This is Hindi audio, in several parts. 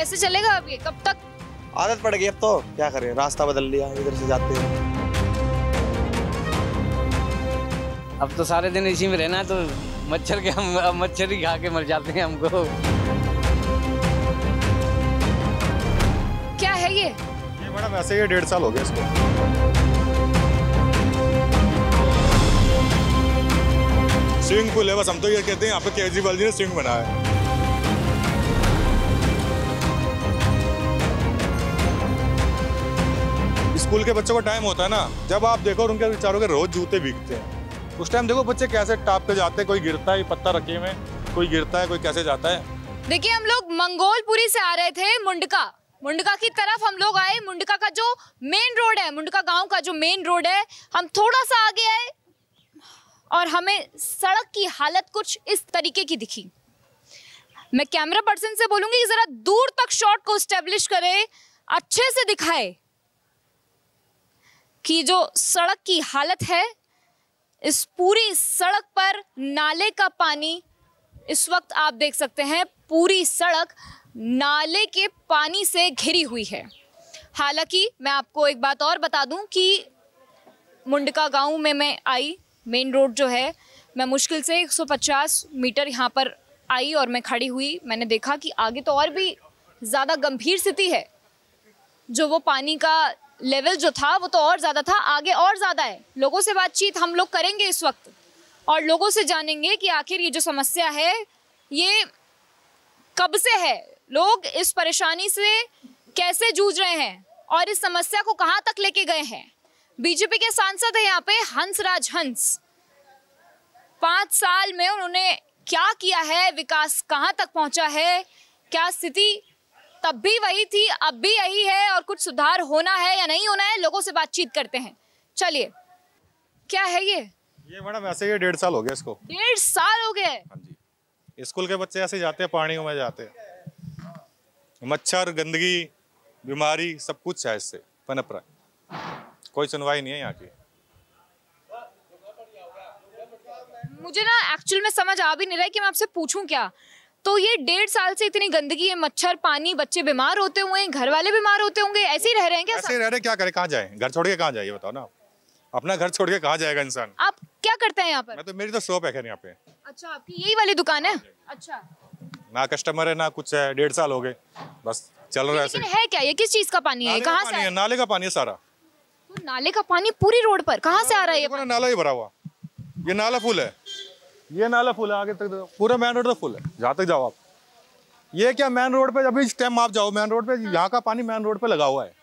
कैसे चलेगा अब ये, कब तक? आदत पड़ गई अब तो, क्या करें, रास्ता बदल लिया, इधर से जाते हैं। अब तो सारे दिन इसी में रहना है, तो मच्छर के हम मच्छर ही खा के मर जाते हैं हमको। क्या है ये मैडम ऐसे ही 1.5 साल हो गया इसको। स्विमिंग पूल है, बस हम तो ये कहते हैं यहाँ पे केजरीवाल जी ने स्विमिंग बनाया है। स्कूल के बच्चों का टाइम होता है ना, जब आप देखो उनके बेचारों के रोज जूते भीगते हैं, उस टाइम देखो बच्चे कैसे टाप पे जाते हैं, कोई गिरता है पत्ता रखे में, कोई गिरता है, कोई कैसे जाता है। देखिए, हम लोग मंगोलपुरी से आ रहे थे मुंडका की तरफ हम लोग आए। मुंडका का जो मेन रोड है, मुंडका गांव का जो मेन रोड है, हम थोड़ा सा आगे आए और हमें सड़क की हालत कुछ इस तरीके की दिखी। मैं कैमरा पर्सन से बोलूंगी जरा दूर तक शॉट को स्टेब्लिश करे, अच्छे से दिखाए कि जो सड़क की हालत है, इस पूरी सड़क पर नाले का पानी, इस वक्त आप देख सकते हैं पूरी सड़क नाले के पानी से घिरी हुई है। हालांकि मैं आपको एक बात और बता दूं कि मुंडका गांव में मैं आई, मेन रोड जो है, मैं मुश्किल से 150 मीटर यहाँ पर आई और मैं खड़ी हुई। मैंने देखा कि आगे तो और भी ज़्यादा गंभीर स्थिति है, जो वो पानी का लेवल जो था वो तो और ज़्यादा था, आगे और ज़्यादा है। लोगों से बातचीत हम लोग करेंगे इस वक्त और लोगों से जानेंगे कि आखिर ये जो समस्या है ये कब से है, लोग इस परेशानी से कैसे जूझ रहे हैं और इस समस्या को कहाँ तक लेके गए हैं। बीजेपी के सांसद है यहाँ पे हंसराज हंस, 5 साल में उन्होंने क्या किया है, विकास कहाँ तक पहुँचा है, क्या स्थिति तब भी वही थी अब भी यही है और कुछ सुधार होना है या नहीं होना है, लोगों से बातचीत करते हैं। चलिए, क्या है ये मैडम ऐसे ही 1.5 साल हो गया इसको। 1.5 साल हो गए? हाँ जी, स्कूल के बच्चे ऐसे जाते हैं, पानी में जाते हैं, मच्छर, गंदगी, बीमारी सब कुछ है इससे पनप रहा है। कोई सुनवाई नहीं है यहाँ की। मुझे ना एक्चुअल में समझ आ भी नहीं रहा है कि मैं आपसे पूछूं क्या। तो ये 1.5 साल से इतनी गंदगी है, मच्छर, पानी, बच्चे बीमार होते हुए, घर वाले बीमार होते होंगे, ऐसे ही रह रहे हैं क्या? ऐसे ही रह रहे, क्या करें, कहाँ जाए, घर छोड़ के कहाँ जाए, ये बताओ ना। अपना घर छोड़ के कहाँ जाएगा इंसान। आप क्या करते हैं यहाँ पर? मैं तो, मेरी तो शॉप है खैर यहाँ पे। अच्छा, आपकी यही वाली दुकान है? अच्छा, ना कस्टमर है ना कुछ है, 1.5 साल हो गए, बस चल रहा है ऐसे। है क्या ये, किस चीज का पानी है, कहाँ से? नाले का पानी है सारा। तो नाले का पानी पूरी रोड पर कहाँ से आ रहा है ये? नाला ही भरा हुआ, ये नाला फुल है, ये नाला फुल है, आगे तक पूरा मेन रोड तो फुल है, जहाँ तक जाओ आप। ये क्या मेन रोड पे, अभी इस टाइम आप जाओ मेन रोड पे, यहाँ का पानी मेन रोड पे लगा हुआ है,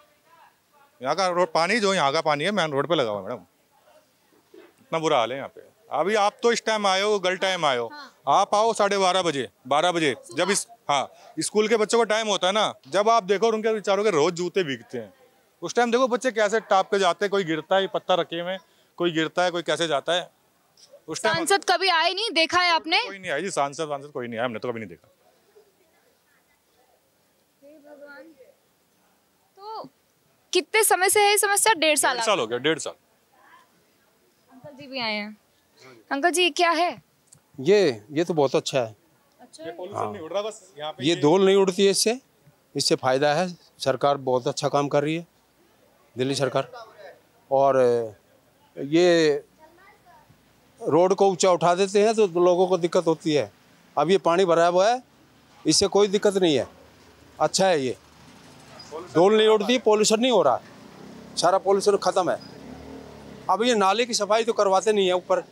यहाँ का रोड पानी जो यहाँ का पानी है मेन रोड पे लगा हुआ है मैडम। इतना बुरा हाल है यहाँ पे। अभी आप तो इस टाइम आए हो, गलत टाइम आए हो। आप आओ 12:30 बजे, 12 बजे, जब स्कूल के बच्चों का टाइम होता है ना, जब आप देखो उनके बेचारों के रोज जूते भीगते हैं, उस टाइम देखो बच्चे कैसे टाप पे जाते हैं, कोई गिरता है पत्ता रखे में, कोई गिरता है, कोई कैसे जाता है। उस टाइम सांसद कभी आए नहीं, देखा है आपने? कोई नहीं आया जी, सांसद कोई नहीं आया, हमने तो कभी नहीं देखा। तो कितने समय से है ये समस्या? 1.5 साल? 1.5 साल हो गया, 1.5 साल। अंकल जी भी आए हैं। अंकल जी, क्या है ये तो बहुत अच्छा है। अच्छा, ये पोल्यूशन नहीं उड़ रहा, बस यहाँ पे ये धूल नहीं उड़ती है, इससे फायदा है। सरकार बहुत अच्छा काम कर रही है, दिल्ली सरकार। और ये रोड को ऊंचा उठा देते हैं तो लोगों को दिक्कत होती है। अब ये पानी भरा हुआ है, इससे कोई दिक्कत नहीं है, अच्छा है। ये धूल नहीं उड़ती, पोल्यूशन नहीं हो रहा, सारा पोल्यूशन खत्म है। अब ये नाले की सफाई तो करवाते नहीं है, ऊपर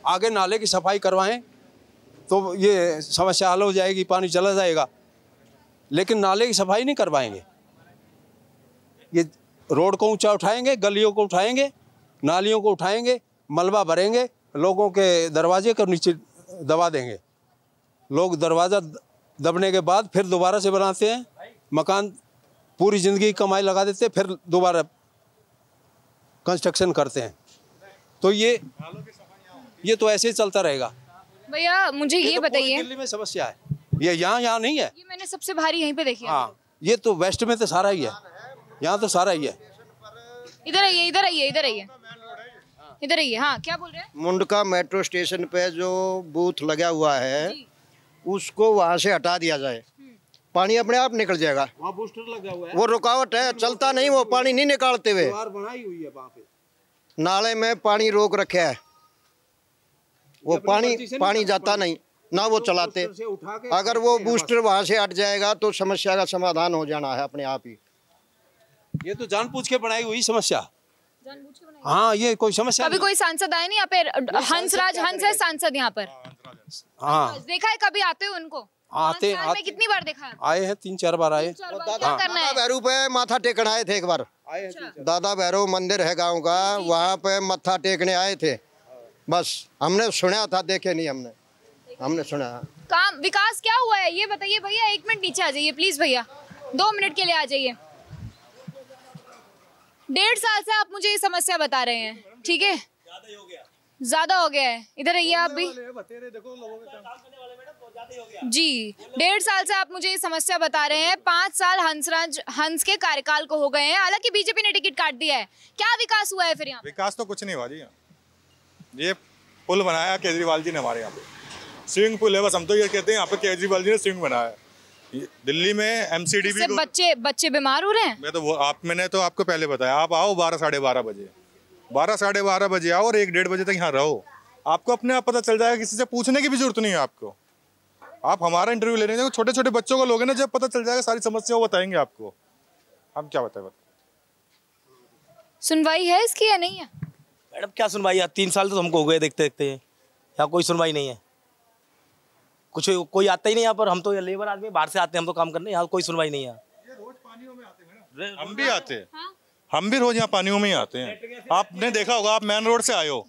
आगे नाले की सफाई करवाएं तो ये समस्या हल हो जाएगी, पानी चला जाएगा। लेकिन नाले की सफाई नहीं करवाएंगे, ये रोड को ऊंचा उठाएंगे, गलियों को उठाएंगे, नालियों को उठाएंगे, मलबा भरेंगे, लोगों के दरवाजे को नीचे दबा देंगे। लोग दरवाज़ा दबने के बाद फिर दोबारा से बनाते हैं मकान, पूरी ज़िंदगी की कमाई लगा देते हैं, फिर दोबारा कंस्ट्रक्शन करते हैं। तो ये तो ऐसे ही चलता रहेगा। भैया मुझे ये बताइए, दिल्ली में समस्या है, ये यहाँ नहीं है। ये मैंने सबसे भारी यहीं पे देखी है। हाँ, ये तो वेस्ट में तो सारा ही है, यहाँ तो सारा ही है। इधर आइए, इधर आइए, इधर आइए, इधर आइए। हाँ, क्या बोल रहे हैं? मुंडका मेट्रो स्टेशन पे जो बूथ लगा हुआ है उसको वहाँ से हटा दिया जाए, पानी अपने आप निकल जाएगा। वहाँ बूस्टर लगा हुआ है, वो रुकावट है, चलता नहीं, वो पानी नहीं निकालते हुए। दीवार बनाई हुई है वहाँ पे, नाले में पानी रोक रखा है, वो पानी जाता नहीं ना, वो चलाते। अगर वो बूस्टर वहाँ से हट जाएगा तो समस्या का समाधान हो जाना है अपने आप ही। ये तो जानबूझ के बनाई हुई समस्या। हाँ, ये कोई समस्या कभी कोई सांसद आए नहीं यहाँ पे? हंसराज हंस है सांसद यहाँ पर, हाँ देखा है कभी आते हुए उनको? आते 5 साल में कितनी बार देखा है? आए हैं, 3-4 बार आए। क्या करना है? दादा भैरव पे माथा टेकने आए थे एक बार। दादा भैरव मंदिर है गांव का, वहाँ पे मत्था टेकने आए थे। बस हमने सुना था, देखे नहीं हमने सुना। काम विकास क्या हुआ है ये बताइए भैया। 1 मिनट नीचे आ जाइए प्लीज भैया, 2 मिनट के लिए आ जाइए। 1.5 साल से आप मुझे ये समस्या बता रहे हैं, ठीक है? ज्यादा हो गया है। इधर आइए आप भी जी। 1.5 साल से आप मुझे ये समस्या बता रहे हैं। 5 साल हंस के कार्यकाल को हो गए हैं, हालांकि बीजेपी ने टिकट काट दिया है। क्या विकास हुआ है फिर यहाँ? विकास तो कुछ नहीं हुआ जी यहाँ। ये पुल बनाया केजरीवाल जी ने हमारे यहाँ पे, स्विमिंग पूल है, बस हम तो ये कहते हैं यहाँ पे केजरीवाल जी ने स्विमिंग बनाया है। दिल्ली में एमसीडीबी को बच्चे बीमार हो रहे हैं। मैं तो वो मैंने तो आपको पहले बताया, आप आओ 12 साढ़े 12 बजे, 12 साढ़े 12 बजे आओ और 1-1:30 बजे तक यहाँ रहो। आपको अपने आप पता चल जाएगा, किसी से पूछने की भी जरूरत नहीं है आपको। आप हमारा इंटरव्यू ले रहे हैं, छोटे छोटे बच्चों को लोगे ना, जब पता चल जाएगा सारी समस्या वो बताएंगे आपको। हम क्या बताएं? सुनवाई है इसकी या नहीं है? मैडम क्या सुनवाई है? 3 साल तो हमको हो गए देखते देखते, यहाँ कोई सुनवाई नहीं है। कुछ कोई आता ही नहीं यहाँ पर। हम तो लेबर आदमी बाहर से आते हैं, हम तो काम करने, यहाँ कोई सुनवाई नहीं है। हम भी आते हैं, हम भी रोज यहाँ पानियों में ही आते हैं। आपने देखा होगा, आप मेन रोड से आए हो,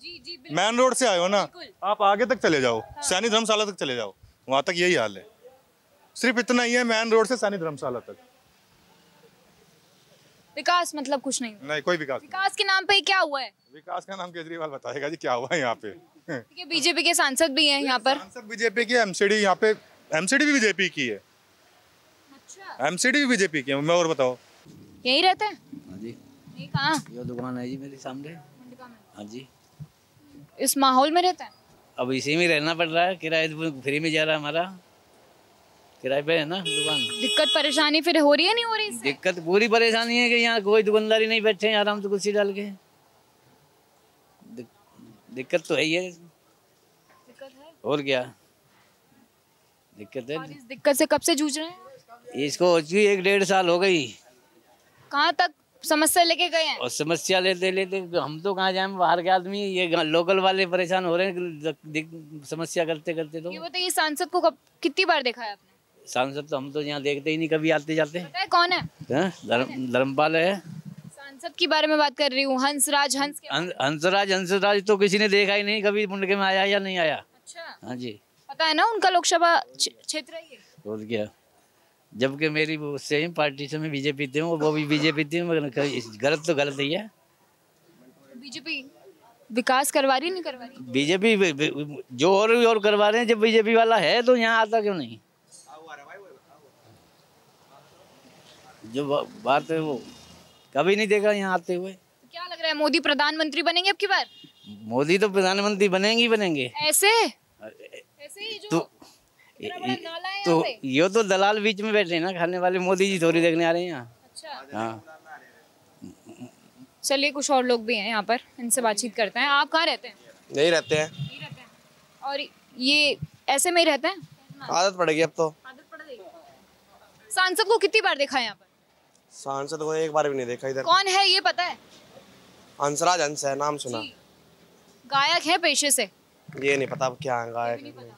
मेन रोड से आए हो ना, आप आगे तक चले जाओ, सैनी धर्मशाला तक चले जाओ, वहां तक यही हाल है। सिर्फ इतना ही है, मेन रोड से सैनी धर्मशाला तक। विकास मतलब कुछ नहीं कोई विकास के नाम पे क्या हुआ है? विकास का नाम केजरीवाल बताएगा जी क्या हुआ है यहाँ पे। ठीक है, बीजेपी के सांसद भी हैं यहाँ पर। सांसद बीजेपी की, एमसीडी यहाँ पे, एमसीडी भी बीजेपी की है। अच्छा, एमसीडी भी बीजेपी की है। मैं और बताओ, यही रहते हैं? हाँ जी, ये कहाँ? ये दुकान है जी मेरे सामने। हाँ जी, इस माहौल में रहते हैं? अब इसी में रहना पड़ रहा है, किराए फ्री में जा रहा है हमारा, किराए पे है ना दुकान। दिक्कत परेशानी फिर हो रही है नहीं हो रही इससे? दिक्कत पूरी परेशानी है कि यहाँ कोई दुकानदारी नहीं बैठे हैं आराम से कुर्सी डाल के। दिक्कत तो है ही है। दिक्कत है और क्या दिक्कत है? और इस दिक्कत से कब से जूझ रहे हैं? इसको 1-1.5 साल हो गई। कहाँ तक समस्या लेके गए हैं? और समस्या लेते लेते हम तो कहाँ जाए, बाहर के आदमी, ये लोकल वाले परेशान हो रहे हैं समस्या करते करते। तो ये बताइए, सांसद को कितनी बार देखा है आपने? सांसद तो हम तो यहाँ देखते ही नहीं, कभी आते जाते। पता है कौन है? धर्मपाल है। सांसद की बारे में बात कर रही हूँ, हंसराज हंसराज तो किसी ने देखा ही नहीं कभी, मुंडके में आया या नहीं आया। अच्छा, हाँ जी, पता है ना उनका लोकसभा क्षेत्र है ये। और क्या, जबकि मेरी सेम पार्टी से मैं बीजेपी थी, वो भी बीजेपी थी, मगर गलत तो गलत ही है। बीजेपी विकास करवा रही नहीं करवा रही? बीजेपी जो और करवा रहे हैं, जब बीजेपी वाला है तो यहाँ आता क्यों नहीं? जो बात है वो कभी नहीं देखा यहाँ आते हुए। क्या लग रहा है, मोदी प्रधानमंत्री बनेंगे अब की बार? मोदी तो प्रधानमंत्री बनेंगे ही बनेंगे। ऐसे ही जो इतना बड़ा नाला है यहाँ पे? ये तो दलाल बीच में बैठे हैं ना, खाने वाले मोदी जी थोड़ी देखने आ रहे हैं यहाँ। अच्छा, हाँ, चलिए कुछ और लोग भी हैं यहाँ पर, इनसे बातचीत करते हैं। आप कहाँ रहते हैं? नहीं रहते हैं, नहीं रहते हैं। और ये ऐसे में ही रहते हैं? आदत पड़ गई अब तो। आदत पड़ गई। सांसद को कितनी बार देखा है यहाँ पर? सांसद को एक बार भी नहीं देखा इधर। कौन है ये पता है? हंसराज हंस है, नाम सुना। गायक है पेशे से? ये नहीं पता अब क्या है गायक।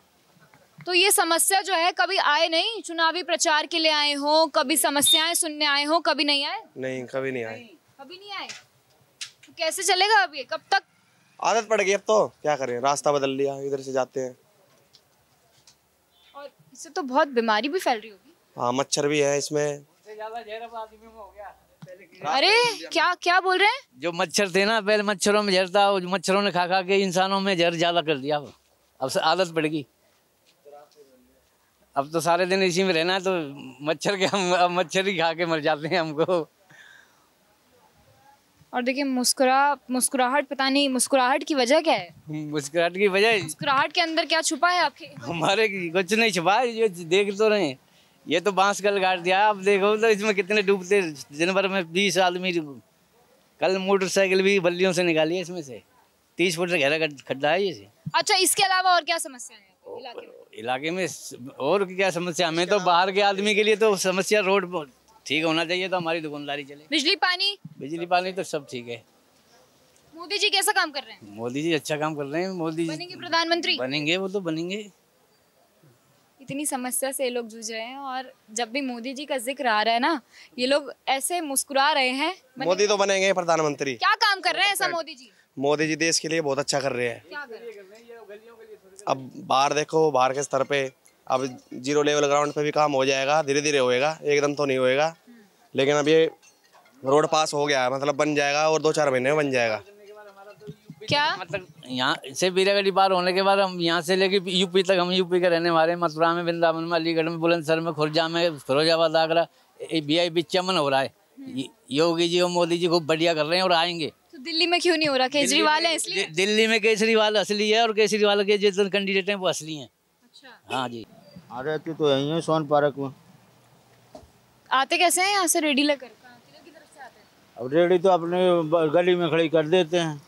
तो ये समस्या जो है, कभी आए नहीं, चुनावी प्रचार के लिए आए हो, कभी समस्याएं सुनने आए हो, कभी नहीं आए? नहीं, कभी नहीं आए। कभी नहीं आए तो कैसे चलेगा अब ये, कब तक? आदत पड़ गई अब तो, क्या करें, रास्ता बदल लिया, इधर से जाते हैं। और इससे तो बहुत बीमारी भी फैल रही होगी। हाँ, मच्छर भी है इसमें। अरे क्या बोल रहे हैं? जो मच्छर थे ना पहले, मच्छरों में जहर था, मच्छरों ने खा खा के इंसानों में जहर ज्यादा कर दिया। अब से आदत पड़ गई, अब तो सारे दिन इसी में रहना है, तो मच्छर के हम मच्छर ही खा के मर जाते हैं हमको। और देखिए मुस्कुराहट, पता नहीं मुस्कुराहट की वजह क्या है? मुस्कुराहट की वजह, मुस्कुराहट के अंदर क्या छुपा है आपके? हमारे कुछ नहीं छुपा है, ये देख तो रहे हैं। ये तो बांस कल काट दिया। आप देखो तो इसमें कितने डूबते, दिन भर में 20 आदमी। कल मोटरसाइकिल भी बल्लियों से निकाली है इसमें से। 30 फुट से गहरा खड्डा है ये। अच्छा, इसके अलावा और क्या समस्या है इलाके में? इलाके में और क्या समस्या? हमें तो बाहर के आदमी के लिए तो समस्या रोड ठीक होना चाहिए तो हमारी दुकानदारी चले। बिजली पानी तो सब ठीक है। मोदी जी कैसा काम कर रहे हैं? मोदी जी अच्छा काम कर रहे हैं। मोदी जी बनेंगे प्रधानमंत्री? बनेंगे, वो तो बनेंगे। इतनी समस्या से ये लोग जूझ रहे हैं और जब भी मोदी जी का जिक्र आ रहा है ना, ये लोग ऐसे मुस्कुरा रहे हैं। मोदी तो बनेंगे प्रधानमंत्री। क्या काम कर रहे हैं ऐसा मोदी जी? मोदी जी देश के लिए बहुत अच्छा कर रहे हैं। क्या कर रहे हैं? अब बाहर देखो, बाहर के स्तर पे अब 0 लेवल ग्राउंड पे भी काम हो जाएगा, धीरे धीरे होएगा, एकदम तो नहीं होएगा। लेकिन अब ये रोड पास हो गया है, मतलब बन जाएगा और 2-4 महीने में बन जाएगा। क्या मतलब यहाँ से बीरागढ़ी पार होने के बाद हम यहाँ से लेके यूपी तक, हम यूपी के रहने वाले। मथुरा में, वृंदावन में, अलीगढ़ में, बुलंदशहर में, खुर्जा में, फिरोजाबाद, आगरा, वीआईपी चमन हो रहा है। योगी जी और मोदी जी खूब बढ़िया कर रहे हैं और आएंगे। तो दिल्ली में क्यों नहीं हो रहा? केजरीवाल है इसलिए? दिल्ली में केजरीवाल असली है और केजरीवाल के जितने कैंडिडेट हैं वो असली हैं। अच्छा, हाँ जी। आ रहती तो यही है सोन पार्क में। आते कैसे हैं यहाँ से रेडी लेकर? किधर की तरफ से आते हैं? अब रेडी तो अपने गली में खड़ी कर देते हैं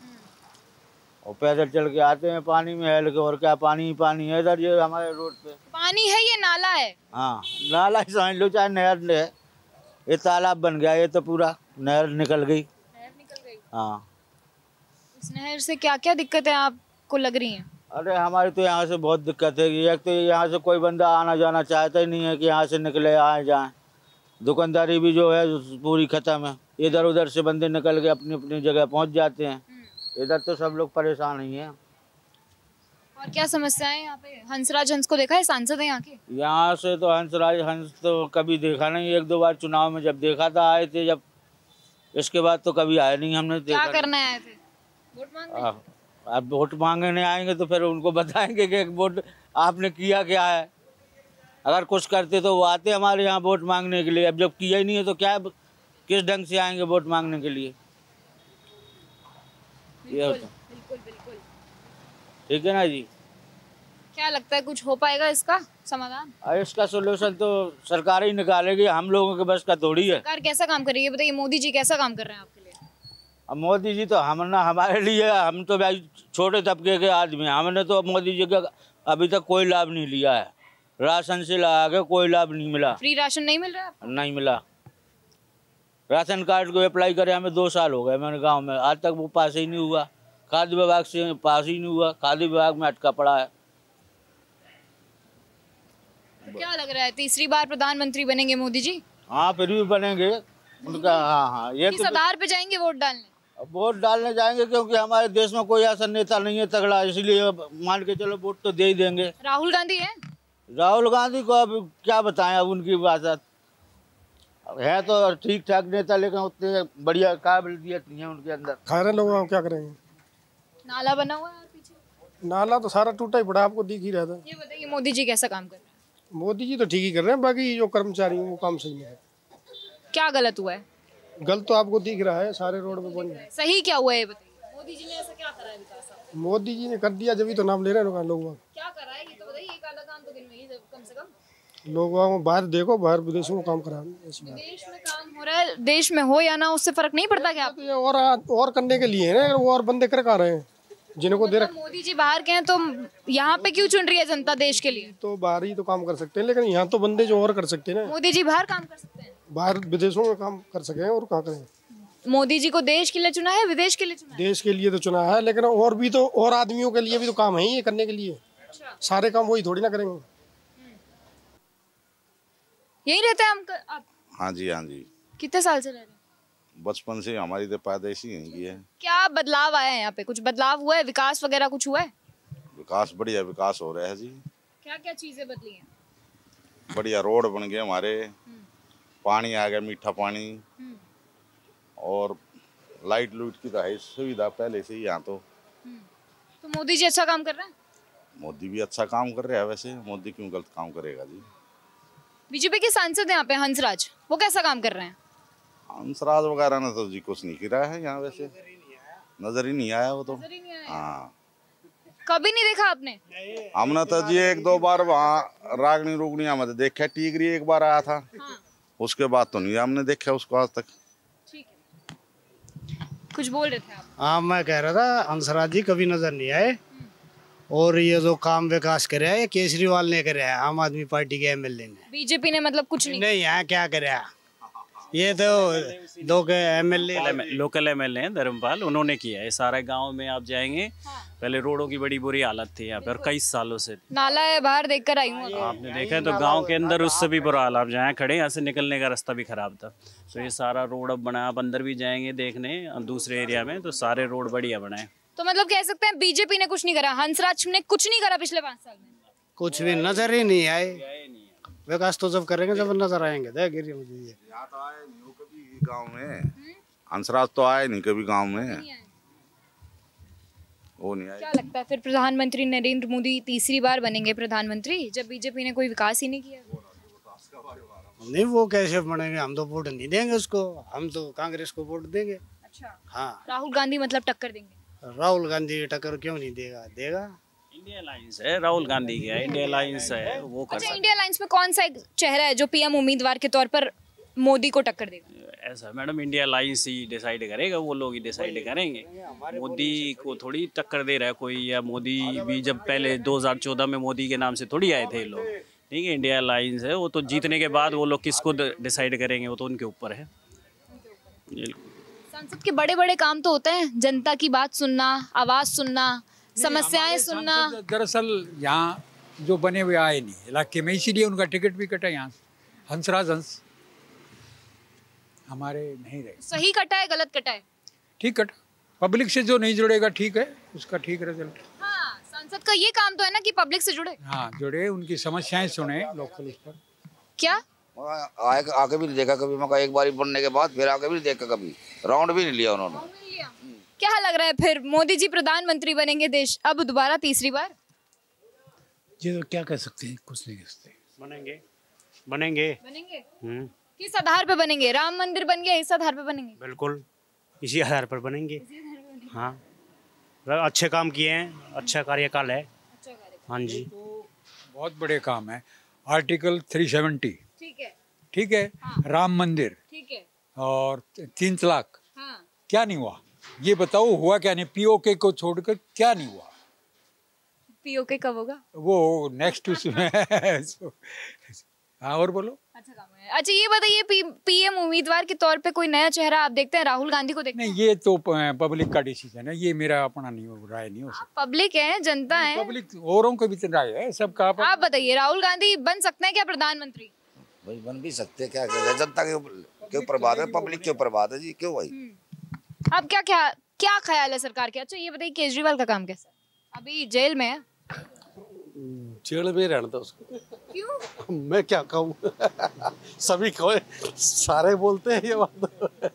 और पैदल चल के आते हैं पानी में हेल के। और क्या पानी ही पानी है इधर, ये हमारे रोड पे। पानी है? ये नाला है? हाँ, नाला ही समझ लो, चाहे नहर है। ये तालाब बन गया, ये तो पूरा नहर निकल गई। नहर निकल गई? हाँ। इस नहर से क्या क्या दिक्कतें आपको लग रही हैं? अरे हमारी तो यहाँ से बहुत दिक्कत है। एक तो यहाँ से कोई बंदा आना जाना चाहता ही नहीं है कि यहाँ से निकले आए जाएं। दुकानदारी भी जो है पूरी खत्म है। इधर उधर से बंदे निकल के अपनी अपनी जगह पहुँच जाते हैं। इधर तो सब लोग परेशान ही हैं। और क्या समस्या है यहाँ पे? हंसराज हंस को देखा है? सांसद है यहाँ के? यहाँ से तो हंसराज हंस तो कभी देखा नहीं। 1-2 बार चुनाव में जब देखा था आए थे, जब इसके बाद तो कभी आए नहीं हमने देखा। क्या करने आए थे? वोट मांगने? अब वोट मांगने आएंगे तो फिर उनको बताएंगे कि वोट आपने किया क्या है। अगर कुछ करते तो वो आते हमारे यहाँ वोट मांगने के लिए। अब जब किया ही नहीं है तो क्या, किस ढंग से आएंगे वोट मांगने के लिए? ये होता। बिल्कुल बिल्कुल। ठीक है ना जी। क्या लगता है कुछ हो पाएगा इसका समाधान? इसका सोल्यूशन तो सरकार ही निकालेगी, हम लोगों के बस का थोड़ी है। सरकार कैसा काम कर रही है बताइए? मोदी जी कैसा काम कर रहे हैं आपके लिए? अब मोदी जी तो हमारे लिए, हम तो भाई छोटे तबके के आदमी हैं। हमने तो मोदी जी का अभी तक कोई लाभ नहीं लिया है। राशन से लगा के कोई लाभ नहीं मिला। फ्री राशन नहीं मिल रहा है आपको? नहीं मिला। राशन कार्ड को अप्लाई करे हमें 2 साल हो गए मैंने गांव में, आज तक वो पास ही नहीं हुआ। खाद्य विभाग से पास ही नहीं हुआ, खाद्य विभाग में अटका पड़ा है। तो क्या लग रहा है, तीसरी बार प्रधानमंत्री बनेंगे मोदी जी? हाँ, फिर भी बनेंगे उनका। हाँ, ये किस तो आधार पे जाएंगे वोट डालने? वोट डालने जाएंगे क्योंकि हमारे देश में कोई ऐसा नेता नहीं है तगड़ा, इसलिए मान के चलो वोट तो दे ही देंगे। राहुल गांधी है? राहुल गांधी को अब क्या बताएं, अब उनकी बात है तो ठीक ठाक नेता, लेकिन उतने बढ़िया काबिलियत नहीं है उनके अंदर। खा रहे लोग, हम क्या करेंगे? नाला बना हुआ है पीछे? नाला तो सारा टूटा ही पड़ा, आपको दिख ही रहा था। ये बताइए मोदी जी कैसा काम कर रहे हैं? मोदी जी तो ठीक ही कर रहे हैं, बाकी जो कर्मचारी हैं वो काम सही नहीं है। क्या गलत हुआ है? गलत तो आपको दिख रहा है, सारे रोड पे बन गए। सही क्या हुआ है ये बताइए? मोदी जी ने ऐसा क्या करा है विकास आपका? मोदी जी ने कर दिया, जब तो नाम ले रहे हैं लोग। क्या करा है ये तो बताइए। एक आधा काम तो गिनवाइए कम से कम। लोग बाहर देखो, बाहर विदेशों में काम करा। विदेश में काम हो रहा है, देश में हो या ना, उससे फर्क नहीं पड़ता क्या आपको? और करने के लिए है ना, वो और बंदे कर रहे हैं जिनको दे रखा। मोदी जी बाहर के हैं तो यहाँ पे क्यों चुन रही है जनता देश के लिए? तो बाहर ही तो काम कर सकते हैं, लेकिन यहाँ तो बंदे जो और कर सकते हैं ना। मोदी जी बाहर काम कर सकते हैं? बाहर विदेशों में काम कर सके और कहाँ करें। मोदी जी को देश के लिए चुना है, विदेश के लिए चुना है? देश के लिए तो चुना है, लेकिन और भी तो और आदमियों के लिए भी तो काम है ये करने के लिए। सारे काम वही थोड़ी ना करेंगे। यही रहते हैं हम आप? हाँ जी, हाँ जी। कितने साल से रह रहे हैं? बचपन से हमारी तो पैदाइश ही यहीं की है। क्या बदलाव आया है यहाँ पे? कुछ बदलाव हुआ है? विकास वगैरह कुछ हुआ है? विकास, बढ़िया विकास हो रहा है जी। क्या क्या चीजें बदली हैं? बढ़िया रोड बन गए हमारे, पानी आ गया, मीठा पानी, और लाइट लूट की तो है सुविधा पहले से ही यहाँ तो मोदी जी अच्छा काम कर रहे हैं? मोदी भी अच्छा काम कर रहा है। वैसे मोदी क्यों गलत काम करेगा जी। बीजेपी के सांसद यहाँ पे हंसराज, वो कैसा काम कर रहे हैं? हंसराज वगैरह ने तो जी कुछ नहीं किया है यहाँ, वैसे नजर ही नहीं आया वो तो। हाँ, कभी नहीं देखा आपने? हमने तो जी 1-2 बार वहाँ रागनी रुगनी हमें देखा टीगरी एक बार आया था। हाँ। उसके बाद तो नहीं हमने देखा उसको आज तक। ठीक है, कुछ बोल रहे थे आप? हाँ, मैं कह रहा था हंसराज जी कभी नजर नहीं आए, और ये जो काम विकास करे है ये केजरीवाल ने करे है, आम आदमी पार्टी के एमएलए ने। बीजेपी ने मतलब कुछ नहीं यहाँ क्या करे है, ये तो दो के एमएलए लोकल एमएलए हैं धर्मपाल, उन्होंने किया है। सारे गांव में आप जाएंगे, पहले रोडों की बड़ी बुरी हालत थी यहाँ पे, और कई सालों से। नाला है बाहर, देखकर आई हूँ। आपने देखा है तो गांव के अंदर उससे भी बुरा हाल। आप जहाँ खड़े यहाँ से निकलने का रास्ता भी खराब था। तो ये सारा रोड अब बना, आप अंदर भी जाएंगे देखने दूसरे एरिया में तो सारे रोड बढ़िया बनाए। तो मतलब कह सकते हैं बीजेपी ने कुछ नहीं करा, हंसराज ने कुछ नहीं करा पिछले 5 साल में। कुछ भी नजर ही नहीं आए। विकास तो जब करेंगे जब नजर आएंगे। गांव में हंसराज तो आए नहीं कभी गांव में, वो नहीं आए। क्या लगता है फिर प्रधानमंत्री नरेंद्र मोदी तीसरी बार बनेंगे प्रधानमंत्री, जब बीजेपी ने कोई विकास ही नहीं किया? नहीं, वो कैसे बनेंगे, हम तो वोट नहीं देंगे उसको, हम तो कांग्रेस को वोट देंगे। अच्छा, हाँ। राहुल गांधी मतलब टक्कर देंगे? राहुल गांधी टक्कर क्यों नहीं देगा, देगा। इंडिया अलायंस है, राहुल गांधी का इंडिया अलायंस है, वो कर अच्छा, इंडिया अलायंस में कौन सा एक चेहरा है जो पीएम उम्मीदवार के तौर पर मोदी को टक्कर देगा? ऐसा मैडम, इंडिया अलायंस ही डिसाइड करेगा, वो लोग ही डिसाइड करेंगे। मोदी को थोड़ी टक्कर दे रहा है कोई, या मोदी भी जब पहले 2014 में मोदी के नाम से थोड़ी आए थे लोग। ठीक है, इंडिया अलायंस है, वो तो जीतने के बाद वो लोग किसको डिसाइड करेंगे वो तो उनके ऊपर है। संसद के बड़े बड़े काम तो होते हैं, जनता की बात सुनना, आवाज सुनना, समस्याएं सुनना। दरअसल यहाँ जो बने हुए आए नहीं इलाके में, इसीलिए उनका टिकट भी कटा यहाँ से। हंसराज हंस हमारे नहीं रहे। सही कटा है, गलत कटा है? ठीक कटा। पब्लिक से जो नहीं जुड़ेगा ठीक है, उसका ठीक रिजल्ट। हाँ, संसद का ये काम तो है ना कि पब्लिक से जुड़े। हाँ, जुड़े, उनकी समस्याएं सुने लोकल। उस पर क्या आके भी नहीं देखा कभी, मौका एक बार बनने के बाद फिर आके भी नहीं देखा कभी, राउंड भी नहीं लिया उन्होंने। क्या लग रहा है फिर मोदी जी प्रधानमंत्री बनेंगे देश अब दोबारा तीसरी बार? ये तो क्या कह सकते हैं, कुछ नहीं कह सकते। बनेंगे बनेंगे बनेंगे। किस आधार पे बनेंगे? राम मंदिर बन गया, इस आधार पे बनेंगे? बिल्कुल इसी आधार पर बनेंगे। हाँ, अच्छे काम किए हैं, अच्छा कार्यकाल है। हाँ जी, बहुत बड़े काम है। आर्टिकल 370 ठीक है, ठीक है। हाँ। राम मंदिर ठीक है, और 3 तलाक। हाँ। क्या नहीं हुआ ये बताओ, हुआ क्या नहीं? पीओके को छोड़कर क्या नहीं हुआ? पीओके कब होगा? वो नेक्स्ट उसमें। हाँ, और बोलो। अच्छा काम है। अच्छा ये बताइए, पीएम उम्मीदवार के तौर पे कोई नया चेहरा आप देखते हैं? राहुल गांधी को देखते हैं? नहीं, ये तो पब्लिक का डिसीजन है, ये मेरा अपना नहीं हो, राय नहीं हो सकता। पब्लिक है, जनता है, पब्लिक औरों को भी तो राय है सबका। आप बताइए, राहुल गांधी बन सकते हैं क्या प्रधानमंत्री? भाई बन भी सकते, क्या कर रहे हैं, जनता के ऊपर बात है, पब्लिक के ऊपर बात है जी। क्यों भाई? अब क्या ख्याल है सरकार के? अच्छा ये बताइए, केजरीवाल का काम कैसा है? अभी जेल में है। जेल में रहना था उसको। क्यों? मैं क्या कहूँ। सभी सारे बोलते हैं ये बात।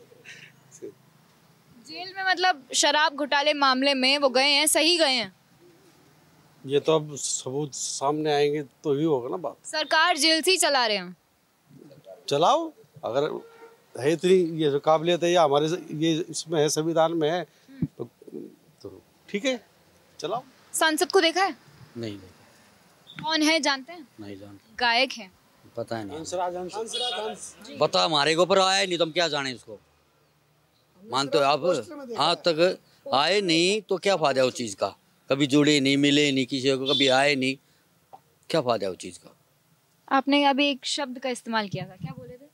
जेल में मतलब शराब घोटाले मामले में वो गए हैं, सही गए हैं? ये तो अब सबूत सामने आएंगे तो ही होगा ना बात। सरकार जेल से ही चला रहे हैं। चलाओ, अगर है इतनी ये काबिलियत है या हमारे ये इसमें है, संविधान में है तो ठीक है, चलाओ। सांसद को देखा है? नहीं। कौन है जानते हैं? नहीं जानते। गायक है? पता है नहीं। पता हमारे को, पर आया नहीं तो हम क्या जाने इसको। मानते हो आप? आज तक आए नहीं तो क्या फायदा उस चीज का? कभी जुड़े नहीं, मिले नहीं किसी को, कभी आए नहीं, क्या फायदा उस चीज का? आपने अभी एक शब्द का इस्तेमाल किया था, क्या बोले थे?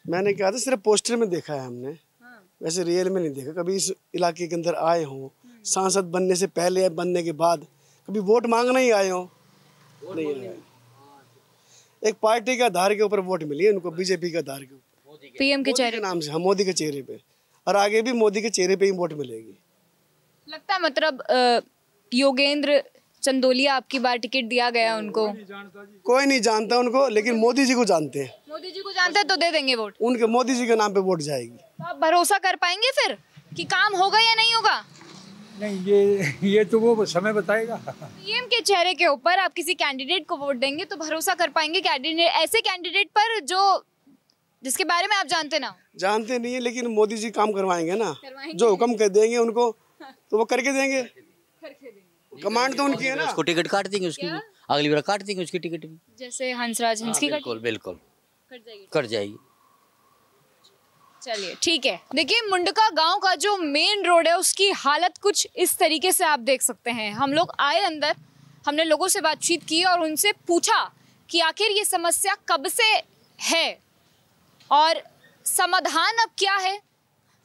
मैंने कहा था सिर्फ पोस्टर में देखा है हमने। हाँ। वैसे रियल में नहीं देखा। कभी इस इलाके के अंदर आए हों, सांसद बनने से पहले या बनने के बाद, कभी वोट मांगने ही आए हों, नहीं आए। एक पार्टी के आधार के ऊपर वोट मिली है उनको, बीजेपी के आधार के ऊपर, पीएम के चेहरे नाम से। हाँ, मोदी के चेहरे पे, और आगे भी मोदी के चेहरे पे ही वोट मिलेगी। लगता है मतलब योगेंद्र चंदोलिया आपकी बार टिकट दिया गया उनको? कोई नहीं जानता उनको, लेकिन मोदी जी को जानते हैं। मोदी जी को जानते हैं तो दे देंगे वोट उनके, मोदी जी के नाम पे वोट जाएगी। तो आप भरोसा कर पाएंगे फिर कि काम होगा या नहीं होगा? नहीं, ये तो वो समय बताएगा। पीएम के चेहरे के ऊपर आप किसी कैंडिडेट को वोट देंगे तो भरोसा कर पाएंगे कैंडिडेट, ऐसे कैंडिडेट पर जिसके बारे में आप जानते ना? जानते नहीं है, लेकिन मोदी जी काम करवाएंगे ना, जो हुक्म कर देंगे उनको तो वो करके देंगे। कमांड तो उनकी है ना। उसको टिकट काट देंगे उसकी। अगली बार काट देंगे उसकी टिकट भी। जैसे हंसराज हंस की बिल्कुल बिल्कुल कट जाएगी। चलिए ठीक है। देखिए मुंडका गांव का जो मेन रोड है उसकी हालत कुछ इस तरीके से आप देख सकते हैं। हम लोग आए अंदर, हमने लोगों से बातचीत की और उनसे पूछा कि आखिर ये समस्या कब से है और समाधान अब क्या है।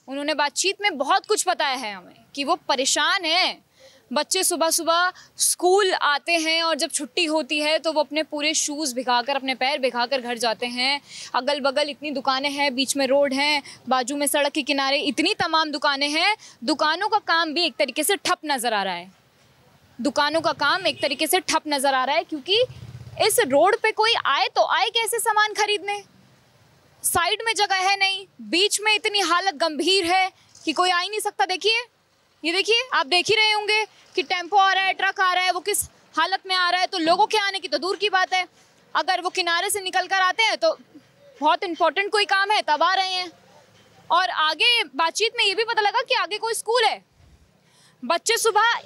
उन्होंने बातचीत में बहुत कुछ बताया है हमें कि वो परेशान हैं। बच्चे सुबह सुबह स्कूल आते हैं और जब छुट्टी होती है तो वो अपने पूरे शूज़ भिगाकर, अपने पैर भिगाकर घर जाते हैं। अगल बगल इतनी दुकानें हैं, बीच में रोड हैं, बाजू में सड़क के किनारे इतनी तमाम दुकानें हैं। दुकानों का काम भी एक तरीके से ठप नज़र आ रहा है। दुकानों का काम एक तरीके से ठप नज़र आ रहा है क्योंकि इस रोड पे कोई आए तो आए कैसे सामान खरीदने। साइड में जगह है नहीं, बीच में इतनी हालत गंभीर है कि कोई आ ही नहीं सकता। देखिए, ये देखिए, आप देख ही रहे होंगे कि टेम्पो आ रहा है, ट्रक आ रहा है, वो किस हालत में आ रहा है। तो लोगों के आने की तो दूर की बात है, अगर वो किनारे से निकल कर आते हैं तो बहुत इंपॉर्टेंट कोई काम है तब आ रहे हैं। और आगे बातचीत में ये भी पता लगा कि आगे कोई स्कूल है। बच्चे सुबह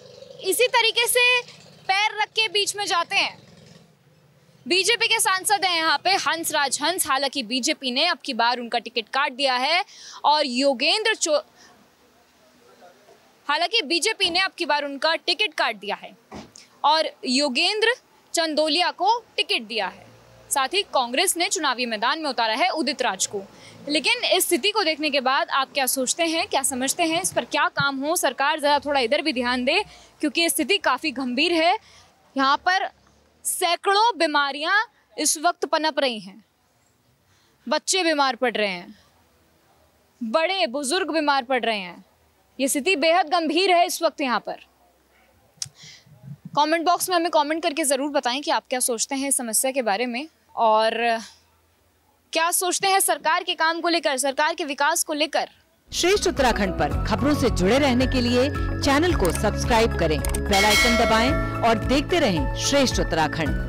इसी तरीके से पैर रख के बीच में जाते हैं। बीजेपी के सांसद हैं यहाँ पे हंसराज हंस। हालांकि बीजेपी ने अब की बार उनका टिकट काट दिया है और योगेंद्र चंदोलिया को टिकट दिया है। साथ ही कांग्रेस ने चुनावी मैदान में उतारा है उदित राज को। लेकिन इस स्थिति को देखने के बाद आप क्या सोचते हैं, क्या समझते हैं, इस पर क्या काम हो? सरकार ज़रा थोड़ा इधर भी ध्यान दे क्योंकि स्थिति काफ़ी गंभीर है। यहाँ पर सैकड़ों बीमारियां इस वक्त पनप रही हैं। बच्चे बीमार पड़ रहे हैं, बड़े बुजुर्ग बीमार पड़ रहे हैं। ये स्थिति बेहद गंभीर है इस वक्त यहाँ पर। कमेंट बॉक्स में हमें कमेंट करके ज़रूर बताएं कि आप क्या सोचते हैं इस समस्या के बारे में और क्या सोचते हैं सरकार के काम को लेकर, सरकार के विकास को लेकर। श्रेष्ठ उत्तराखंड पर खबरों से जुड़े रहने के लिए चैनल को सब्सक्राइब करें, बेल आइकन दबाएं और देखते रहें श्रेष्ठ उत्तराखंड।